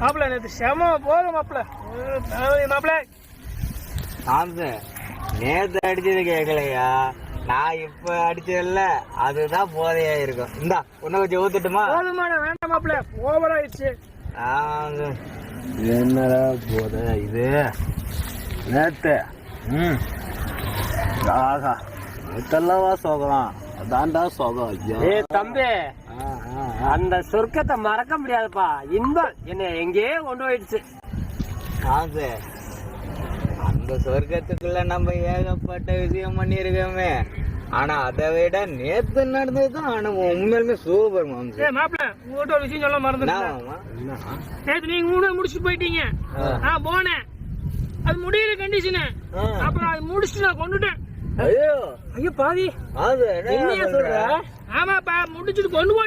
மாப்பிள்ள நேற்று செம போதும் மாப்பிள்ள மாப்பிள்ள. சாம்சு நேத்து அடிச்சது கேட்கலையா, நான் இப்ப அடிச்சதில்ல அதுதான் போதையா இருக்கும். இந்தா உன்ன கொஞ்சம் ஊத்துட்டுமா? போதுமான வேண்டாம் மாப்பிள்ள, ஓவர் ஆயிடுச்சு. என்னடா போதை இது நேத்து? ஆஹா நேத்தல்லவா சோகம், அதான்டா சோகம். ஏ தம்பி, அந்த சொர்க்கத்தை மறக்க முடியாதுப்பா. இன்பம் என்ன எங்கேயே கொண்டு போயிடுச்சு. சாம்சு அந்த சொர்க்கத்துக்குள்ள நம்ம ஏகப்பட்ட விஷயம் பண்ணிருக்கோமே, ஆனா அதை விட நேத்து நடந்ததுதான் அனுபவம் உண்மையிலுமே சூப்பர் மாம்சு. மாப்பிள்ள உங்ககிட்ட ஒரு விஷயம் சொல்ல மறந்துட்டேன். நேற்று நீங்க மூணு முடிச்சுட்டு போயிட்டீங்க, நான் போனேன், அது முடியல கண்டிஷனு. அப்புறம் அது முடிச்சுட்டு நான் கொண்டுட்டேன். ஐயோ ஐயோ பாவி, அது என்ன சொல்ற? ஆமாப்பா முடிச்சுட்டு கொண்டு